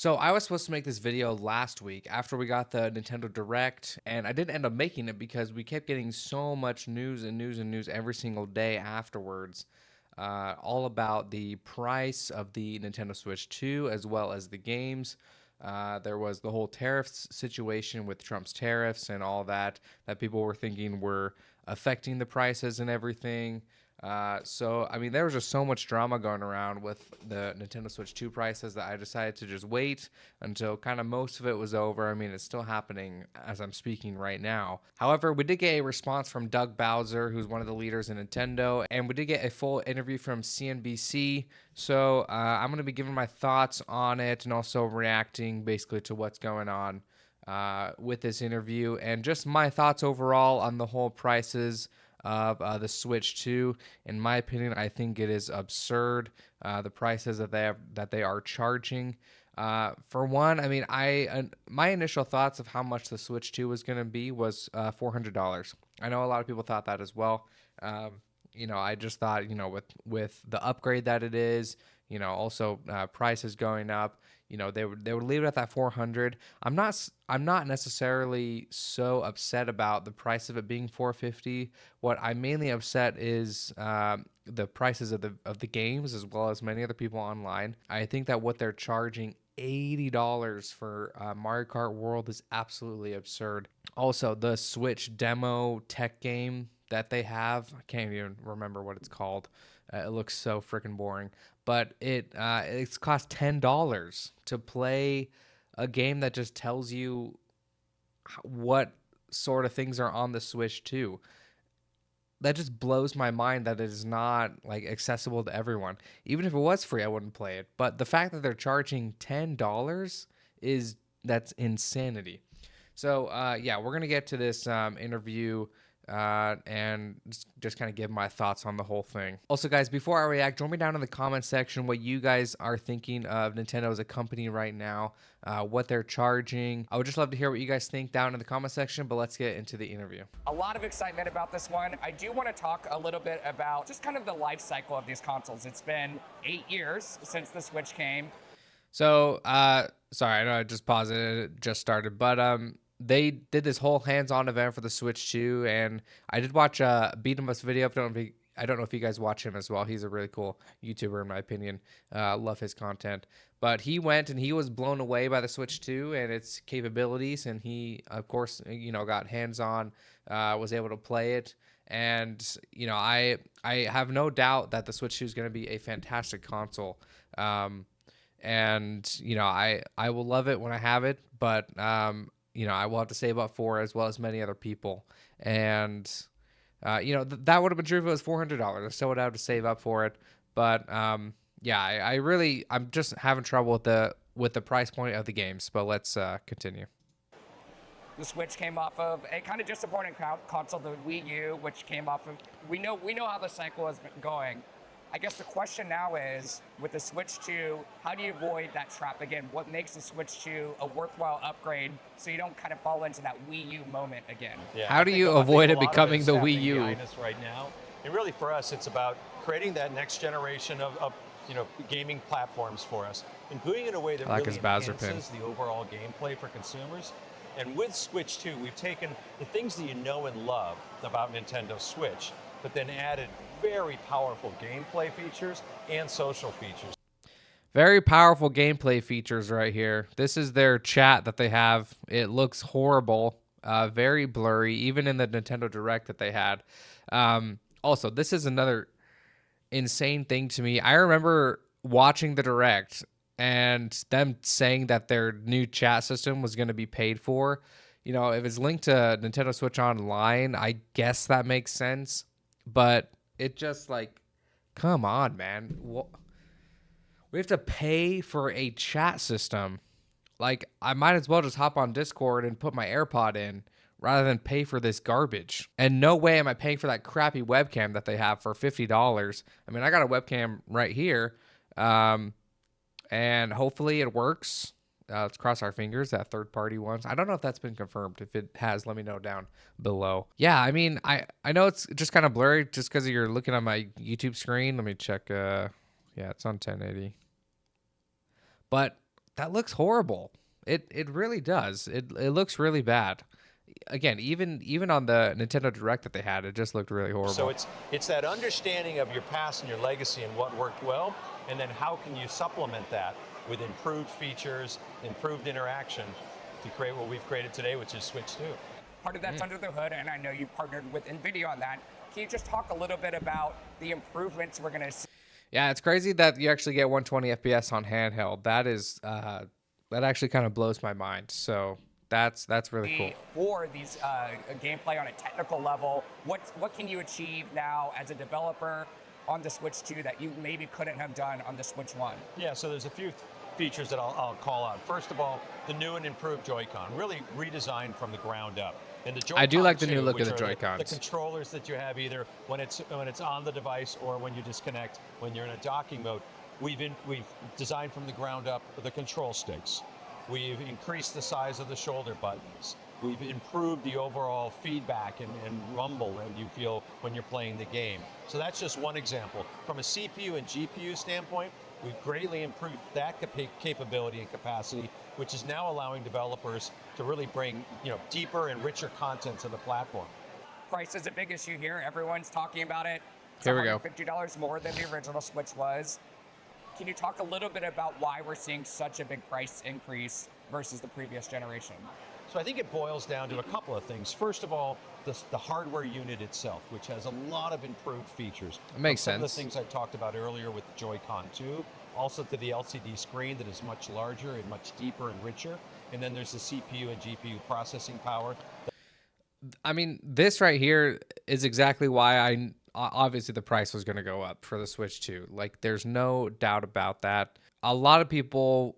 So I was supposed to make this video last week after we got the Nintendo Direct, and I didn't end up making it because we kept getting so much news and news and news every single day afterwards, all about the price of the Nintendo Switch 2 as well as the games. There was the whole tariffs situation with Trump's tariffs and all that people were thinking were affecting the prices and everything. I mean, there was just so much drama going around with the Nintendo Switch 2 prices that I decided to just wait until kind of most of it was over. I mean, it's still happening as I'm speaking right now. However, we did get a response from Doug Bowser, who's one of the leaders in Nintendo, and we did get a full interview from CNBC. So I'm going to be giving my thoughts on it and also reacting basically to what's going on with this interview and just my thoughts overall on the whole prices of the Switch 2. In my opinion, I think it is absurd, the prices that they are charging. For one, I mean, my initial thoughts of how much the Switch 2 was going to be was $400. I know a lot of people thought that as well. I just thought, with the upgrade that it is, also prices going up, they would leave it at that 400. I'm not necessarily so upset about the price of it being 450. What I'm mainly upset is the prices of the games, as well as many other people online. I think that what they're charging $80 for Mario Kart World is absolutely absurd. Also, the Switch demo tech game that they have, I can't even remember what it's called. It looks so freaking boring, but it's cost $10 to play a game that just tells you what sort of things are on the Switch 2. That just blows my mind that it is not like accessible to everyone. Even if it was free, I wouldn't play it. But the fact that they're charging $10 that's insanity. So yeah, we're gonna get to this interview and just kind of give my thoughts on the whole thing. Also, guys, before I react, join me down in the comment section what you guys are thinking of Nintendo as a company right now, what they're charging. I would just love to hear what you guys think down in the comment section, but let's get into the interview. A lot of excitement about this one. I do want to talk a little bit about just kind of the life cycle of these consoles. It's been 8 years since the Switch came. So, sorry, I know I just paused it, it just started, but they did this whole hands-on event for the Switch 2, and I did watch a Beat 'em Us video. I don't know if you guys watch him as well. He's a really cool YouTuber in my opinion. Love his content. But he went and he was blown away by the Switch 2 and its capabilities, and he, of course, got hands-on, was able to play it. And I have no doubt that the Switch 2 is going to be a fantastic console. I will love it when I have it, but I will have to save up for it as well as many other people. And that would have been true if it was $400. I still would have to save up for it. But I'm just having trouble with the price point of the games. But let's continue. The Switch came off of a kind of disappointing console, the Wii U, which came off of. We know how the cycle has been going. I guess the question now is, with the Switch 2, how do you avoid that trap again? What makes the Switch 2 a worthwhile upgrade so you don't kind of fall into that Wii U moment again? Yeah, how do you avoid it becoming the Wii U? Right now, and really for us, it's about creating that next generation of gaming platforms for us and doing it in a way that really enhances the overall gameplay for consumers. And with Switch 2, we've taken the things that you know and love about Nintendo Switch, but then added very powerful gameplay features and social features. Very powerful gameplay features right here. This is their chat that they have. It looks horrible, very blurry, even in the Nintendo Direct that they had. Also, this is another insane thing to me. I remember watching the Direct and them saying that their new chat system was going to be paid for. If it's linked to Nintendo Switch Online, I guess that makes sense. But it just come on, man. We have to pay for a chat system. I might as well just hop on Discord and put my AirPod in rather than pay for this garbage. And no way am I paying for that crappy webcam that they have for $50. I mean, I got a webcam right here, and hopefully it works. Let's cross our fingers, that third-party ones. I don't know if that's been confirmed. If it has, let me know down below. Yeah, I mean, I know it's just kind of blurry just because you're looking at my YouTube screen. Let me check. Yeah, it's on 1080. But that looks horrible. It really does. It looks really bad. Again, even on the Nintendo Direct that they had, it just looked really horrible. So it's that understanding of your past and your legacy and what worked well, and then how can you supplement that with improved features, improved interaction to create what we've created today, which is Switch 2. Part of that's under the hood, and I know you partnered with NVIDIA on that. Can you just talk a little bit about the improvements we're going to see? Yeah, it's crazy that you actually get 120 FPS on handheld. That is that actually kind of blows my mind. So that's really cool. For these gameplay on a technical level, what can you achieve now as a developer on the Switch 2 that you maybe couldn't have done on the Switch 1? Yeah, so there's a few features that I'll call out. First of all, the new and improved Joy-Con, really redesigned from the ground up. And the Joy-Con I do like the 2, new look of which the are Joy-Cons. The controllers that you have either when it's on the device or when you disconnect, when you're in a docking mode. We've designed from the ground up the control sticks. We've increased the size of the shoulder buttons. We've improved the overall feedback and rumble that you feel when you're playing the game. So that's just one example. From a CPU and GPU standpoint, we've greatly improved that capability and capacity, which is now allowing developers to really bring deeper and richer content to the platform. Price is a big issue here. Everyone's talking about it. It's Here we go. $50 more than the original Switch was. Can you talk a little bit about why we're seeing such a big price increase versus the previous generation? So I think it boils down to a couple of things. First of all, the hardware unit itself, which has a lot of improved features. It makes sense. Some of the things I talked about earlier with the Joy-Con 2, also to the LCD screen that is much larger and much deeper and richer. And then there's the CPU and GPU processing power. I mean, this right here is exactly why obviously the price was going to go up for the Switch 2. Like, there's no doubt about that. A lot of people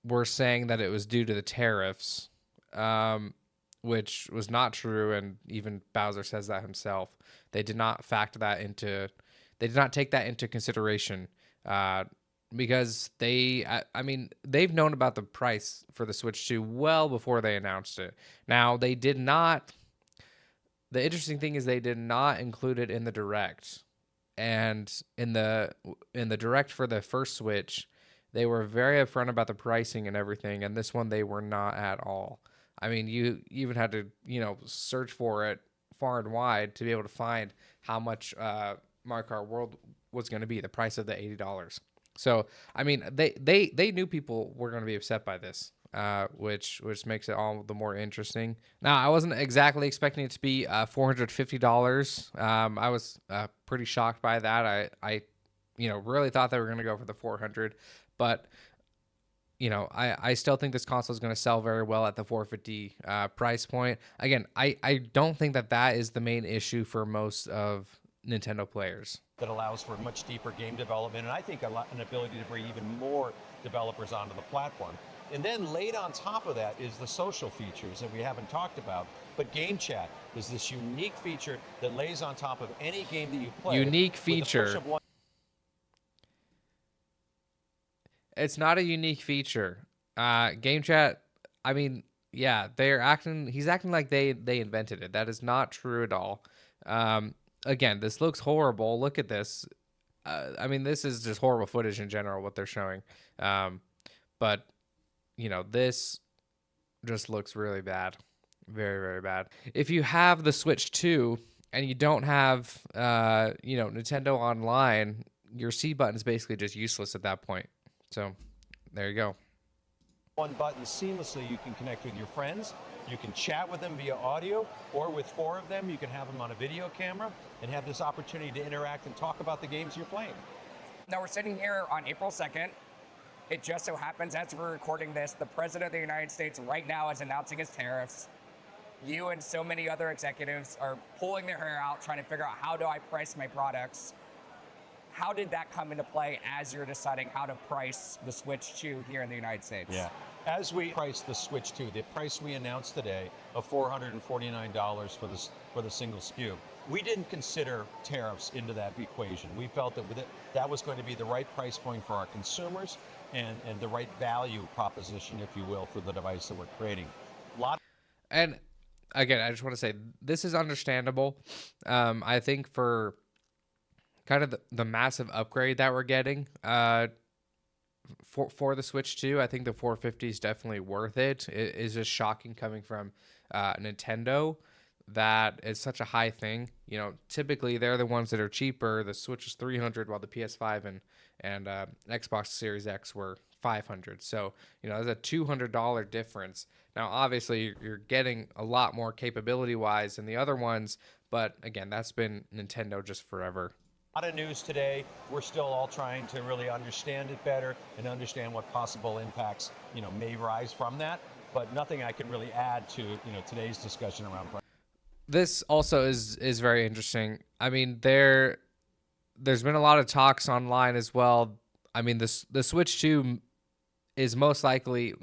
were saying that it was due to the tariffs, which was not true, and even Bowser says that himself. They did not factor that into. They did not take that into consideration, because they've known about the price for the Switch 2 well before they announced it. Now, they did not. The interesting thing is they did not include it in the Direct, and in the Direct for the first Switch, they were very upfront about the pricing and everything, and this one they were not at all. I mean, you even had to search for it far and wide to be able to find how much Mario Kart World was going to be, the price of the $80. So I mean, they knew people were going to be upset by this. Which makes it all the more interesting. Now, I wasn't exactly expecting it to be $450. I was pretty shocked by that. I really thought they were going to go for the $400, but I still think this console is going to sell very well at the $450 price point. Again, I don't think that is the main issue for most of Nintendo players. That allows for much deeper game development, and I think an ability to bring even more developers onto the platform. And then laid on top of that is the social features that we haven't talked about. But Game Chat is this unique feature that lays on top of any game that you play. Unique feature. It's not a unique feature. Game Chat, I mean, yeah, he's acting like they invented it. That is not true at all. Again, this looks horrible. Look at this. I mean, this is just horrible footage in general, what they're showing. But this just looks really bad. Very, very bad. If you have the Switch 2 and you don't have, Nintendo Online, your C button is basically just useless at that point. So there you go. One button seamlessly, you can connect with your friends. You can chat with them via audio, or with 4 of them, you can have them on a video camera and have this opportunity to interact and talk about the games you're playing. Now, we're sitting here on April 2nd. It just so happens, as we're recording this, the President of the United States right now is announcing his tariffs. You and so many other executives are pulling their hair out, trying to figure out, how do I price my products? How did that come into play as you're deciding how to price the Switch 2 here in the United States? Yeah. As we price the Switch 2, the price we announced today of $449 for the single SKU, we didn't consider tariffs into that equation. We felt that that was going to be the right price point for our consumers and the right value proposition, if you will, for the device that we're creating. And again, I just want to say this is understandable. I think for kind of the massive upgrade that we're getting for the Switch 2, I think the 450 is definitely worth it. It is just shocking coming from Nintendo that it's such a high thing. Typically they're the ones that are cheaper. The Switch is 300, while the PS5 and Xbox Series X were 500. So there's a $200 difference. Now, obviously, you're getting a lot more capability wise than the other ones, but again, that's been Nintendo just forever. A lot of news today. We're still all trying to really understand it better and understand what possible impacts may rise from that. But nothing I can really add to today's discussion around price. This also is very interesting. I mean, there's been a lot of talks online as well. I mean, the Switch 2 is not most likely,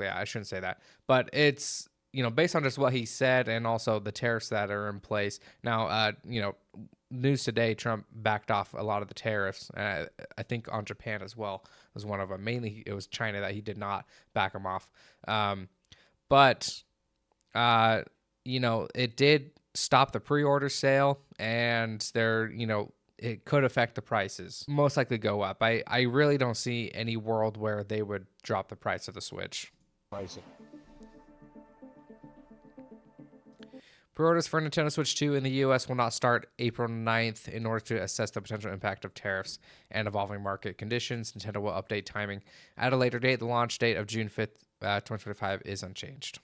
I shouldn't say that, but it's, based on just what he said and also the tariffs that are in place. Now, news today, Trump backed off a lot of the tariffs. I think on Japan as well was one of them. Mainly it was China that he did not back them off. But it did stop the pre-order sale, and it could affect the prices. Most likely go up. I really don't see any world where they would drop the price of the Switch. Pricing. Pre-orders for Nintendo Switch 2 in the U.S. will not start April 9th. In order to assess the potential impact of tariffs and evolving market conditions, Nintendo will update timing at a later date. The launch date of June 5th, 2025 is unchanged.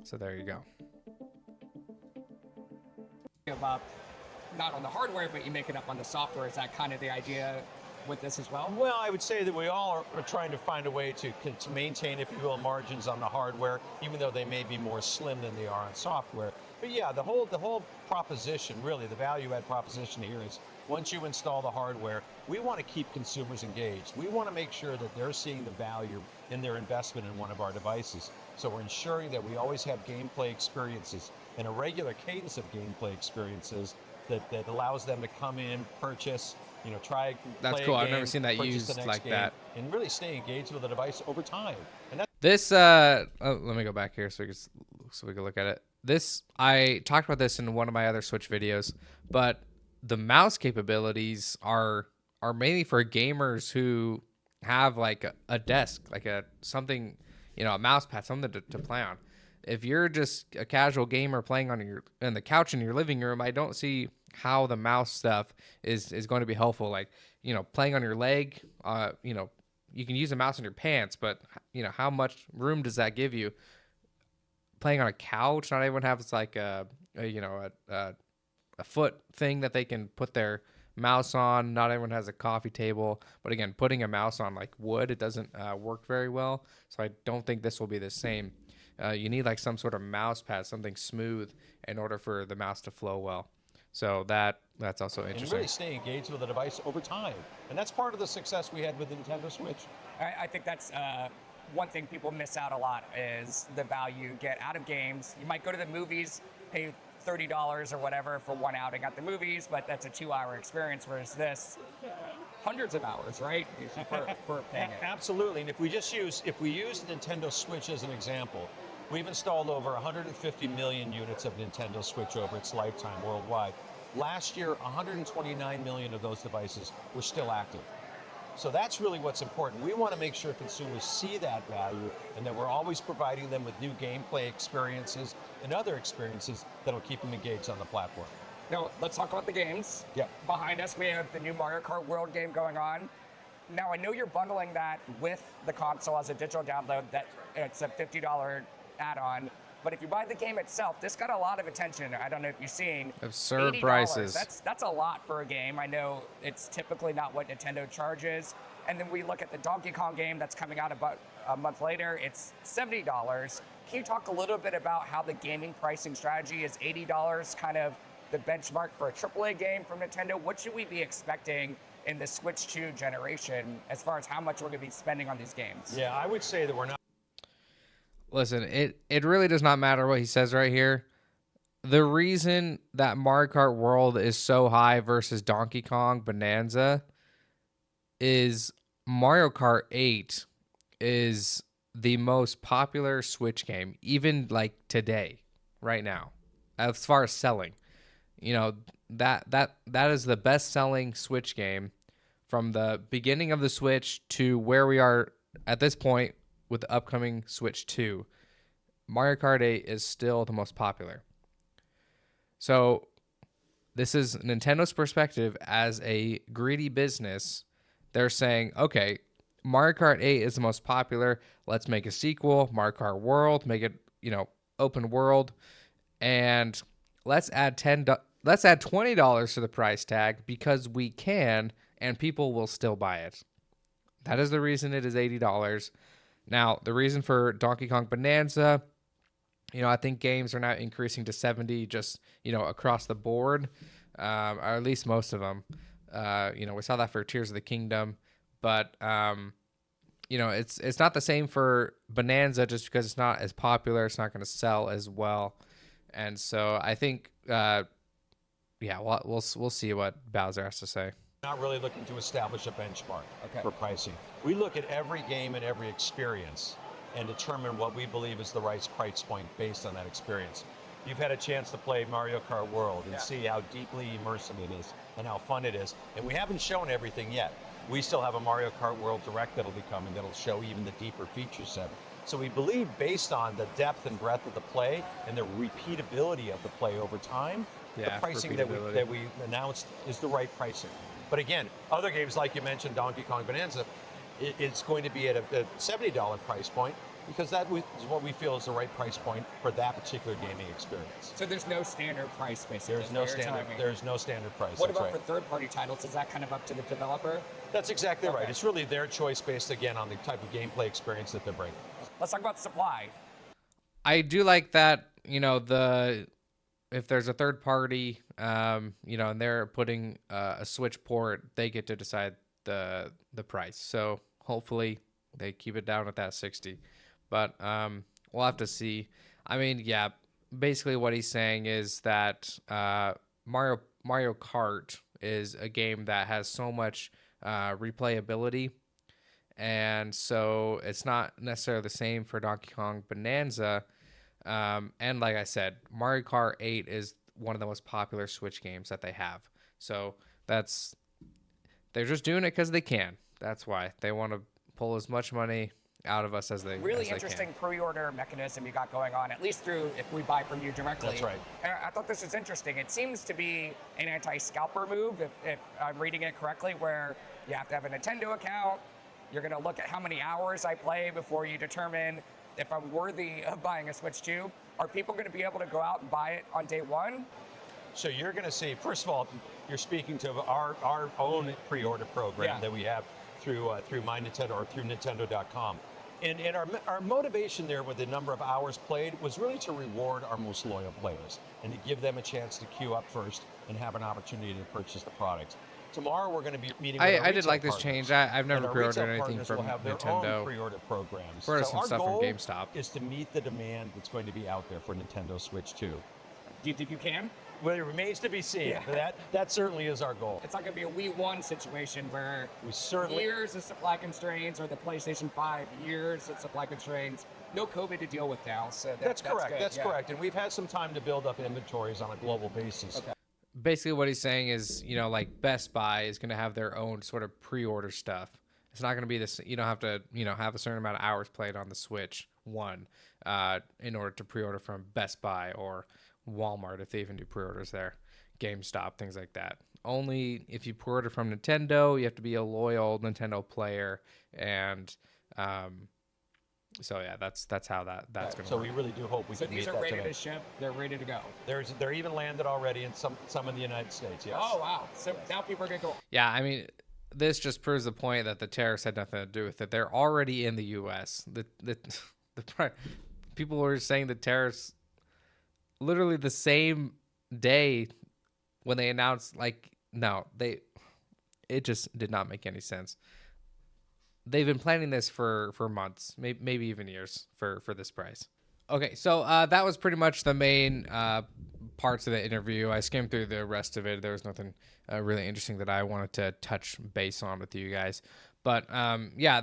So there you go. Give up, not on the hardware, but you make it up on the software. Is that kind of the idea with this as well? Well, I would say that we all are trying to find a way to maintain, if you will, margins on the hardware, even though they may be more slim than they are on software. But yeah, the whole proposition, really, the value add proposition here is once you install the hardware, we want to keep consumers engaged. We want to make sure that they're seeing the value in their investment in one of our devices. So we're ensuring that we always have gameplay experiences and a regular cadence of gameplay experiences that allows them to come in, purchase, try. That's cool. I've never seen that used like that. And really stay engaged with the device over time. And this, let me go back here so we can look at it. This, I talked about this in one of my other Switch videos, but the mouse capabilities are mainly for gamers who have like a desk, like a mouse pad, something to play on. If you're just a casual gamer playing on the couch in your living room, I don't see how the mouse stuff is going to be helpful. Like, playing on your leg, you can use a mouse in your pants, but how much room does that give you? Playing on a couch, not everyone has like a foot thing that they can put their mouse on. Not everyone has a coffee table, but again, putting a mouse on like wood, it doesn't work very well. So I don't think this will be the same. You need like some sort of mouse pad, something smooth, in order for the mouse to flow well. So that's also interesting. And really stay engaged with the device over time. And that's part of the success we had with the Nintendo Switch. I think that's one thing people miss out a lot is the value you get out of games. You might go to the movies, pay $30 or whatever for one outing at the movies, but that's a 2-hour experience, whereas this, hundreds of hours, right? for paying it. Absolutely. And if we use the Nintendo Switch as an example, we've installed over 150 million units of Nintendo Switch over its lifetime worldwide. Last year, 129 million of those devices were still active. So that's really what's important. We want to make sure consumers see that value and that we're always providing them with new gameplay experiences and other experiences that'll keep them engaged on the platform. Now, let's talk about the games. Yeah. Behind us, we have the new Mario Kart World game going on. Now, I know you're bundling that with the console as a digital download. That it's a $50 add-on. But if you buy the game itself, this got a lot of attention. I don't know if you've seen. Absurd $80. prices. That's a lot for a game. I know it's typically not what Nintendo charges. And then we look at the Donkey Kong game that's coming out about a month later. It's $70. Can you talk a little bit about how the gaming pricing strategy is $80 kind of the benchmark for a AAA game from Nintendo? What should we be expecting in the Switch 2 generation as far as how much we're going to be spending on these games? Yeah, I would say that we're not. Listen, it really does not matter what he says right here. The reason that Mario Kart World is so high versus Donkey Kong Bonanza is Mario Kart 8 is the most popular Switch game, even like today, right now, as far as selling. That is the best selling Switch game from the beginning of the Switch to where we are at this point with the upcoming Switch 2, Mario Kart 8 is still the most popular. So this is Nintendo's perspective as a greedy business. They're saying, okay, Mario Kart 8 is the most popular. Let's make a sequel, Mario Kart World, make it, open world, and let's add $20 to the price tag because we can, and people will still buy it. That is the reason it is $80. Now, the reason for Donkey Kong Bonanza, I think games are now increasing to $70 just, across the board, or at least most of them. We saw that for Tears of the Kingdom, but it's not the same for Bonanza just because it's not as popular. It's not going to sell as well, and so I think, we'll see what Bowser has to say. Not really looking to establish a benchmark for pricing. We look at every game and every experience and determine what we believe is the right price point based on that experience. You've had a chance to play Mario Kart World and see how deeply immersive it is and how fun it is. And we haven't shown everything yet. We still have a Mario Kart World Direct that'll be coming that'll show even the deeper feature set. So we believe based on the depth and breadth of the play and the repeatability of the play over time, the pricing that we announced is the right pricing. But again, other games like you mentioned, Donkey Kong Bonanza, it's going to be at a $70 price point because that is what we feel is the right price point for that particular gaming experience. So there's no standard price, basically. There's no standard price. What about for third-party titles? Is that kind of up to the developer? That's exactly right. It's really their choice based, again, on the type of gameplay experience that they're bringing. Let's talk about supply. I do like that, if there's a third party, and they're putting a Switch port, they get to decide the price. So hopefully they keep it down at that 60. But we'll have to see. I mean, basically what he's saying is that Mario Kart is a game that has so much replayability, and so it's not necessarily the same for Donkey Kong Bonanza. And like I said, Mario Kart 8 is one of the most popular Switch games that they have. So they're just doing it because they can. That's why they want to pull as much money out of us as they really interesting pre-order mechanism you got going on, at least through if we buy from you directly. That's right. And I thought this was interesting. It seems to be an anti-scalper move, if I'm reading it correctly, where you have to have a Nintendo account. You're going to look at how many hours I play before you determine if I'm worthy of buying a Switch 2. Are people going to be able to go out and buy it on day one? So you're going to see, first of all, you're speaking to our own pre-order program that we have through My Nintendo or through Nintendo.com. And our motivation there with the number of hours played was really to reward our most loyal players and to give them a chance to queue up first and have an opportunity to purchase the product. Tomorrow we're going to be meeting with our I did like this partners, change. I've never and pre-ordered anything from will have their Nintendo. Own pre-order programs. Or So some our stuff from goal GameStop. is to meet the demand that's going to be out there for Nintendo Switch 2. Do you think you can? Well, it remains to be seen. But that certainly is our goal. It's not going to be a Wii 1 situation where We certainly years of supply constraints, or the PlayStation 5 years of supply constraints. No COVID to deal with now, so That's correct. good, That's correct. And we've had some time to build up inventories on a global basis. Okay. Basically what he's saying is, like Best Buy is going to have their own sort of pre-order stuff. It's not going to be this, you don't have to, have a certain amount of hours played on the Switch 1 in order to pre-order from Best Buy or Walmart, if they even do pre-orders there, GameStop, things like that. Only if you pre-order from Nintendo, you have to be a loyal Nintendo player, and so that's how that's going to So work. we really do hope we can meet that So these are ready today. to ship. They're ready to go. They're even landed already in some in the United States. Yes. Oh wow! So now people are going to go. Yeah, I mean, this just proves the point that the tariffs had nothing to do with it. They're already in the U.S. People were saying the tariffs literally the same day when they announced, it just did not make any sense. They've been planning this for months, maybe even years for this price. Okay, so that was pretty much the main parts of the interview. I skimmed through the rest of it. There was nothing really interesting that I wanted to touch base on with you guys. But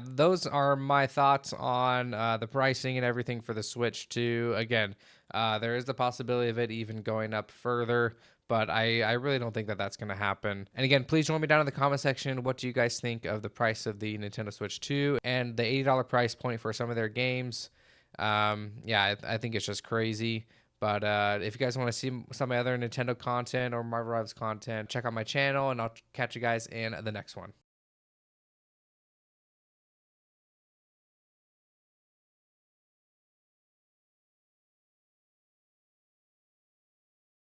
those are my thoughts on the pricing and everything for the Switch 2. Again, there is the possibility of it even going up further, But I really don't think that that's going to happen. And again, please join me down in the comment section. What do you guys think of the price of the Nintendo Switch 2 and the $80 price point for some of their games? Yeah, I think it's just crazy. But if you guys want to see some other Nintendo content or Marvel Rivals content, check out my channel, and I'll catch you guys in the next one.